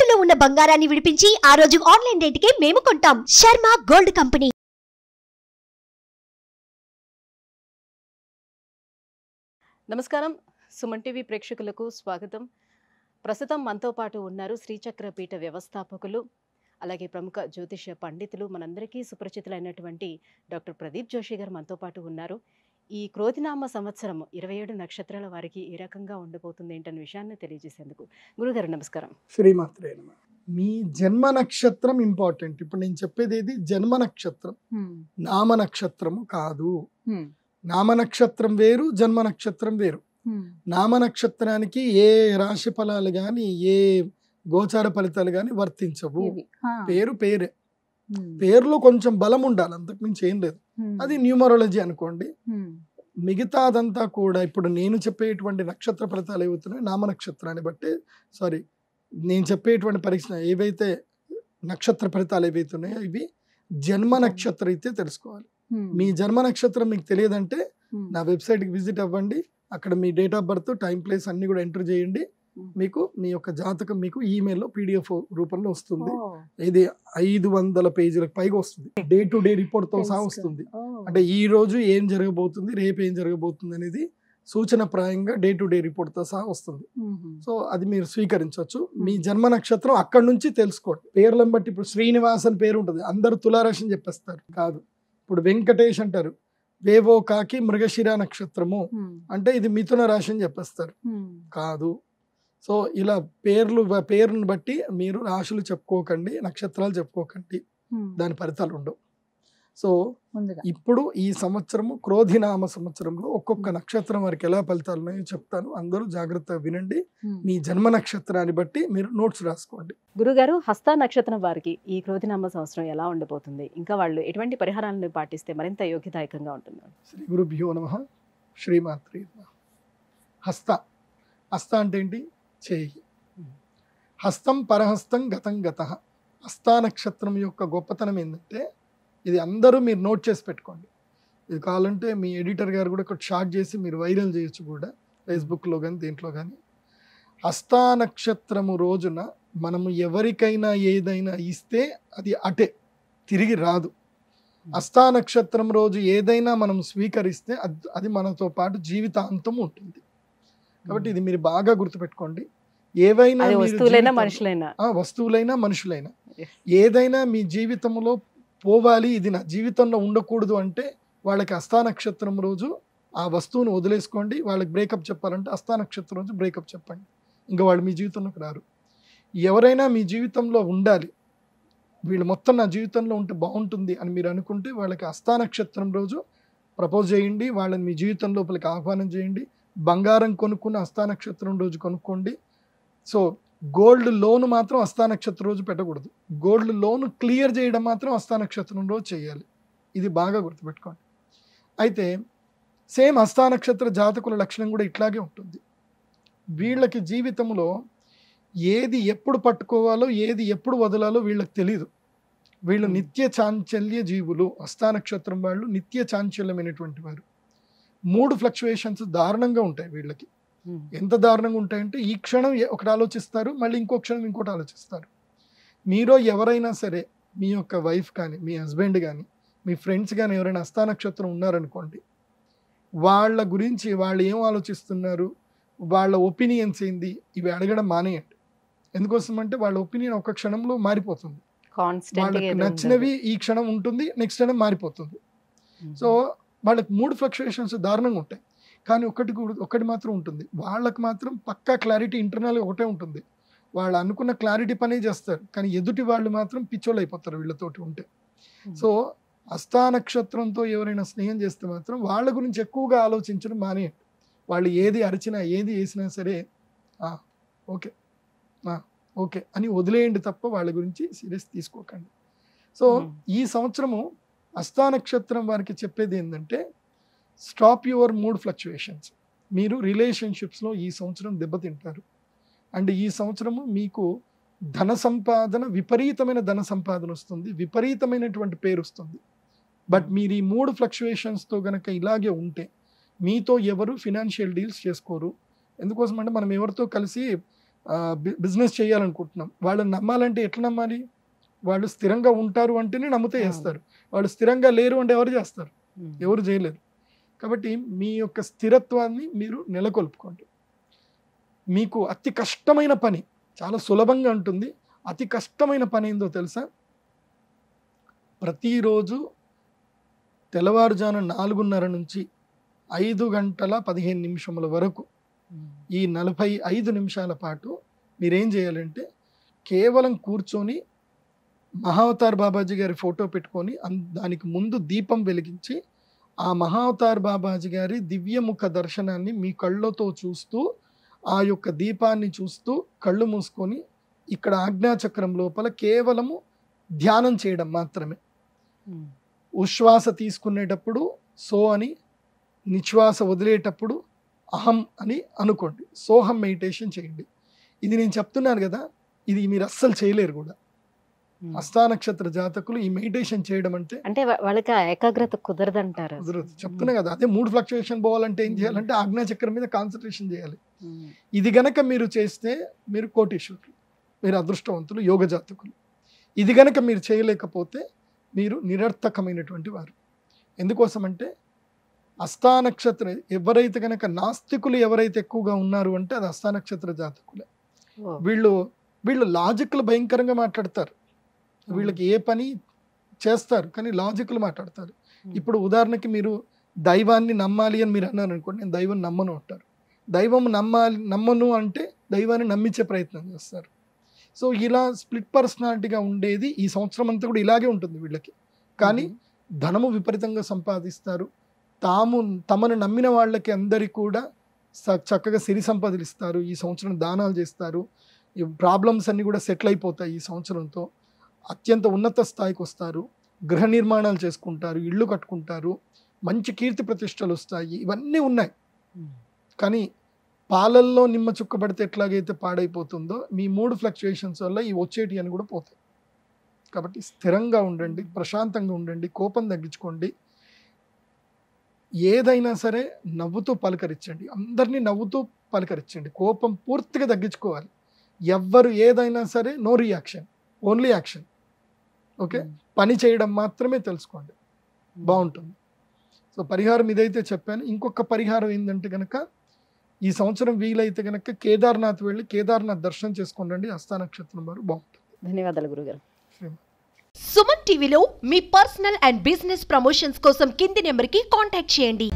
తాకట్టులో ఉన్న బంగారాన్ని విడిపించి ఆ రోజు ఆన్లైన్ రేటుకే మేము కొంటాం. Sharma gold company. నమస్కారం, సుమన్ టీవీ ప్రేక్షకులకు స్వాగతం. ప్రస్తుతం మనతో పాటు ఉన్నారు శ్రీచక్ర పీఠ వ్యవస్థాపకులు, అలాగే ప్రముఖ జ్యోతిష్య పండితులు, మనందరికీ సుపరిచితులైనటువంటి డాక్టర్ ప్రదీప్ జోషి గారు మనతో పాటు ఉన్నారు. ఈ క్రోధినామ సంవత్సరం 27 నక్షత్రాల వారికి ఏ రకంగా ఉండబోతుంది ఏంటనే విషయాన్ని తెలియజేసేందుకు గురుగారు నమస్కారం. శ్రీమాత్రే నమః. మీ జన్మ నక్షత్రం ఇంపార్టెంట్. ఇప్పుడు నేను చెప్పేది ఏది జన్మ నక్షత్రం, నామ నక్షత్రము కాదు. నామ నక్షత్రం వేరు, జన్మ నక్షత్రం వేరు. నామ నక్షత్రానికి ఏ రాశి ఫలాలు గాని ఏ గోచార ఫలితాలు గాని వర్తించవు. పేరు పేరే, పేరులో కొంచెం బలం ఉండాలి, అంతకు మించి ఏం లేదు. అది న్యూమరాలజీ అనుకోండి. మిగతాదంతా కూడా ఇప్పుడు నేను చెప్పేటువంటి నక్షత్ర ఫలితాలు ఏవవుతున్నాయి నామ నక్షత్రాన్ని బట్టి, సారీ నేను చెప్పేటువంటి పరీక్ష ఏవైతే నక్షత్ర ఫలితాలు ఏవైతున్నాయో ఇవి జన్మ నక్షత్రం అయితే తెలుసుకోవాలి. మీ జన్మ నక్షత్రం మీకు తెలియదంటే నా వెబ్సైట్కి విజిట్ అవ్వండి. అక్కడ మీ date of birth, time, place అన్ని కూడా ఎంటర్ చేయండి. మీకు మీ యొక్క జాతకం మీకు ఈమెయిల్లో PDF రూపంలో వస్తుంది. ఇది 500 పేజీలకు పైగా వస్తుంది. డే టు డే రిపోర్ట్తో సహా వస్తుంది. అంటే ఈ రోజు ఏం జరగబోతుంది, రేపు ఏం జరగబోతుంది అనేది సూచన ప్రాయంగా డే టు డే రిపోర్ట్తో సహా వస్తుంది. సో అది మీరు స్వీకరించవచ్చు. మీ జన్మ నక్షత్రం అక్కడి నుంచి తెలుసుకోండి. పేర్లను బట్టి ఇప్పుడు శ్రీనివాస్ అని పేరు ఉంటుంది, అందరూ తులారాశి అని చెప్పేస్తారు. కాదు. ఇప్పుడు వెంకటేష్ అంటారు, వేవో కాకి మృగశిర నక్షత్రము అంటే ఇది మిథున రాశి అని చెప్పేస్తారు. కాదు. సో ఇలా పేరును బట్టి మీరు రాశులు చెప్పుకోకండి, నక్షత్రాలు చెప్పుకోకండి, దాని ఫలితాలు ఉండవు. సో ఇప్పుడు ఈ సంవత్సరము క్రోధినామ సంవత్సరంలో ఒక్కొక్క నక్షత్రం వారికి ఎలా ఫలితాలు ఉన్నాయో చెప్తాను. అందరూ జాగ్రత్తగా వినండి. మీ జన్మ నక్షత్రాన్ని బట్టి మీరు నోట్స్ రాసుకోండి. గురుగారు, హస్త నక్షత్రం వారికి ఈ క్రోధినామ సంవత్సరం ఎలా ఉండబోతుంది, ఇంకా వాళ్ళు ఎటువంటి పరిహారాలను పాటిస్తే మరింత యోగ్యదాయకంగా ఉంటుంది? శ్రీ గురుభ్యో నమః. శ్రీమాత్రే నమః. హస్త, హస్త అంటే ఏంటి? చేయి. హస్తం పరహస్తం గతం గతః. హస్త నక్షత్రం యొక్క గొప్పతనం ఏంటంటే, ఇది అందరూ మీరు నోట్ చేసి పెట్టుకోండి. ఇది కావాలంటే మీ ఎడిటర్ గారు కూడా ఒకటి షార్ట్ చేసి మీరు వైరల్ చేయొచ్చు కూడా, ఫేస్బుక్లో కానీ దేంట్లో కానీ. హస్త నక్షత్రము రోజున మనము ఎవరికైనా ఏదైనా ఇస్తే అది అటే తిరిగి రాదు. హస్త నక్షత్రం రోజు ఏదైనా మనం స్వీకరిస్తే అది మనతో పాటు జీవితాంతం ఉంటుంది. కాబట్టి ఇది మీరు బాగా గుర్తుపెట్టుకోండి. ఏవైనా వస్తువులైనా మనుషులైనా ఏదైనా మీ జీవితంలో పోవాలి, ఇది నా జీవితంలో ఉండకూడదు అంటే వాళ్ళకి హస్త నక్షత్రం రోజు ఆ వస్తువును వదిలేసుకోండి. వాళ్ళకి బ్రేకప్ చెప్పాలంటే హస్త నక్షత్రం రోజు బ్రేకప్ చెప్పండి. ఇంకా వాళ్ళు మీ జీవితంలోకి రారు. ఎవరైనా మీ జీవితంలో ఉండాలి, వీళ్ళు మొత్తం నా జీవితంలో ఉంటే బాగుంటుంది అని మీరు అనుకుంటే వాళ్ళకి హస్త నక్షత్రం రోజు ప్రపోజ్ చేయండి. వాళ్ళని మీ జీవితం లోపలికి ఆహ్వానం చేయండి. బంగారం కొనుక్కున్న హస్త నక్షత్రం రోజు కొనుక్కోండి. సో గోల్డ్ లోన్ మాత్రం హస్త నక్షత్రం రోజు పెట్టకూడదు. గోల్డ్ లోన్ క్లియర్ చేయడం మాత్రం హస్త నక్షత్రం రోజు చేయాలి. ఇది బాగా గుర్తుపెట్టుకోండి. అయితే సేమ్ హస్త నక్షత్ర జాతకుల లక్షణం కూడా ఇట్లాగే ఉంటుంది. వీళ్ళకి జీవితంలో ఏది ఎప్పుడు పట్టుకోవాలో ఏది ఎప్పుడు వదలాలో వీళ్ళకి తెలీదు. వీళ్ళు నిత్య చాంచల్య జీవులు. హస్త నక్షత్రం వాళ్ళు నిత్య చాంచల్యమైనటువంటి వారు. 3 ఫ్లక్చువేషన్స్ దారుణంగా ఉంటాయి వీళ్ళకి. ఎంత దారుణంగా ఉంటాయంటే, ఈ క్షణం ఒకటి ఆలోచిస్తారు, మళ్ళీ ఇంకో క్షణం ఇంకోటి ఆలోచిస్తారు. మీరు ఎవరైనా సరే, మీ యొక్క వైఫ్ కానీ మీ హస్బెండ్ కానీ మీ ఫ్రెండ్స్ కానీ ఎవరైనా హస్త నక్షత్రం ఉన్నారనుకోండి, వాళ్ళ గురించి వాళ్ళు ఏం ఆలోచిస్తున్నారు, వాళ్ళ ఒపీనియన్స్ ఏంది, ఇవి అడగడం మానేయండి. ఎందుకోసం అంటే వాళ్ళ ఒపీనియన్ ఒక క్షణంలో మారిపోతుంది. వాళ్ళకి నచ్చినవి ఈ క్షణం ఉంటుంది, నెక్స్ట్ క్షణం మారిపోతుంది. సో వాళ్ళకి 3 ఫ్లక్చుయేషన్స్ దారుణంగా ఉంటాయి. కానీ ఒకటి మాత్రం ఉంటుంది, వాళ్ళకి మాత్రం పక్కా క్లారిటీ ఇంటర్నల్గా ఒకటే ఉంటుంది. వాళ్ళు అనుకున్న క్లారిటీ పనే చేస్తారు, కానీ ఎదుటి వాళ్ళు మాత్రం పిచ్చోళ్ళు అయిపోతారు వీళ్ళతోటి ఉంటే. సో హస్త నక్షత్రంతో ఎవరైనా స్నేహం చేస్తే మాత్రం వాళ్ళ గురించి ఎక్కువగా ఆలోచించడం మానేయండి. వాళ్ళు ఏది అరిచినా ఏది వేసినా సరే ఓకే ఓకే అని వదిలేయండి తప్ప వాళ్ళ గురించి సీరియస్ తీసుకోకండి. సో ఈ సంవత్సరము హస్త నక్షత్రం వారికి చెప్పేది ఏంటంటే, స్టాప్ యువర్ 3 ఫ్లక్చుయేషన్స్. మీరు రిలేషన్షిప్స్లో ఈ సంవత్సరం దెబ్బతింటారు. అండ్ ఈ సంవత్సరము మీకు ధన సంపాదన, విపరీతమైన ధన సంపాదన వస్తుంది, విపరీతమైనటువంటి పేరు వస్తుంది. బట్ మీరు ఈ 3 ఫ్లక్చుయేషన్స్తో కనుక ఇలాగే ఉంటే మీతో ఎవరు ఫినాన్షియల్ డీల్స్ చేసుకోరు. ఎందుకోసం అంటే మనం ఎవరితో కలిసి బిజినెస్ చేయాలనుకుంటున్నాం, వాళ్ళని నమ్మాలంటే ఎట్లా నమ్మాలి? వాళ్ళు స్థిరంగా ఉంటారు అంటేనే నమ్మితే చేస్తారు. వాళ్ళు స్థిరంగా లేరు అంటే ఎవరు చేస్తారు? ఎవరు చేయలేరు. కాబట్టి మీ యొక్క స్థిరత్వాన్ని మీరు నెలకొల్పుకోండి. మీకు అతి కష్టమైన పని, చాలా సులభంగా ఉంటుంది, అతి కష్టమైన పని ఏందో తెలుసా? ప్రతిరోజు తెల్లవారుజాను 4:30 నుంచి 5:15 వరకు ఈ 45 నిమిషాల పాటు మీరేం చేయాలంటే కేవలం కూర్చొని మహావతార్ బాబాజీ గారి ఫోటో పెట్టుకొని దానికి ముందు దీపం వెలిగించి ఆ మహావతార్ బాబాజీ గారి దివ్యముఖ దర్శనాన్ని మీ కళ్ళతో చూస్తూ, ఆ యొక్క దీపాన్ని చూస్తూ కళ్ళు మూసుకొని ఇక్కడ ఆజ్ఞాచక్రం లోపల కేవలము ధ్యానం చేయడం మాత్రమే. ఉశ్వాస తీసుకునేటప్పుడు సో అని, నిశ్వాస వదిలేటప్పుడు అహం అని అనుకోండి. సోహం మెడిటేషన్ చేయండి. ఇది నేను చెప్తున్నాను కదా, ఇది మీరు అస్సలు చేయలేరు కూడా. హస్తా నక్షత్ర జాతకులు ఈ మెడిటేషన్ చేయడం అంటే వాళ్ళకి ఏకాగ్రత కుదరదంటారు. కుదరదు. చెప్తున్నా కదా, అదే మూడ్ ఫ్లక్చుయేషన్ పోవాలంటే ఏం చేయాలంటే ఆజ్ఞాచక్రం మీద కాన్సన్ట్రేషన్ చేయాలి. ఇది గనక మీరు చేస్తే మీరు కోటీశ్వరులు, మీరు అదృష్టవంతులు, యోగ జాతకులు. ఇది గనక మీరు చేయలేకపోతే మీరు నిరర్థకమైనటువంటి వారు. ఎందుకోసం అంటే హస్తా నక్షత్ర ఎవరైతే కనుక నాస్తికులు ఎవరైతే ఎక్కువగా ఉన్నారు అంటే అది హస్తా నక్షత్ర జాతకులే. వీళ్ళు లాజిక్లు భయంకరంగా మాట్లాడతారు. వీళ్ళకి ఏ పని చేస్తారు కానీ లాజిక్లు మాట్లాడతారు. ఇప్పుడు ఉదాహరణకి మీరు దైవాన్ని నమ్మాలి అని మీరు అన్నారు అనుకోండి, నేను దైవం నమ్మను అంటారు. దైవం నమ్మను అంటే దైవాన్ని నమ్మించే ప్రయత్నం చేస్తారు. సో ఇలా స్ప్లిట్ పర్సనాలిటీగా ఉండేది ఈ సంవత్సరం అంతా కూడా ఇలాగే ఉంటుంది వీళ్ళకి. కానీ ధనము విపరీతంగా సంపాదిస్తారు. తమను నమ్మిన వాళ్ళకి అందరికీ కూడా చక్కగా సిరి సంపదలు ఇస్తారు. ఈ సంవత్సరం దానాలు చేస్తారు. ఈ ప్రాబ్లమ్స్ అన్నీ కూడా సెటిల్ అయిపోతాయి. ఈ సంవత్సరంతో అత్యంత ఉన్నత స్థాయికి వస్తారు. గృహ నిర్మాణాలు చేసుకుంటారు, ఇళ్ళు కట్టుకుంటారు, మంచి కీర్తి ప్రతిష్టలు వస్తాయి. ఇవన్నీ ఉన్నాయి. కానీ పాలల్లో నిమ్మ చుక్కబడితే ఎట్లాగైతే పాడైపోతుందో మీ మూడు ఫ్లక్చుయేషన్స్ వల్ల ఈ వచ్చేటి అని కూడా పోతాయి. కాబట్టి స్థిరంగా ఉండండి, ప్రశాంతంగా ఉండండి, కోపం తగ్గించుకోండి. ఏదైనా సరే నవ్వుతూ పలకరించండి, అందరినీ నవ్వుతూ పలకరించండి. కోపం పూర్తిగా తగ్గించుకోవాలి. ఎవ్వరు ఏదైనా సరే no reaction, only action. Okay, పని చేయడం మాత్రమే తెలుసుకోండి, బాగుంటుంది. సో పరిహారం ఇదైతే చెప్పాను. ఇంకొక పరిహారం ఏంటంటే కనుక ఈ సంవత్సరం వీలైతే కనుక కేదార్నాథ్ వెళ్ళి కేదార్నాథ్ దర్శనం చేసుకోండి. హస్తా నక్షత్రం వారు బాగుంటుంది. ధన్యవాదాలు గురుగారు. సుమన్ టీవీలో మీ పర్సనల్ అండ్ బిజినెస్ ప్రమోషన్స్ కోసం కింది నెంబర్కి కాంటాక్ట్ చేయండి.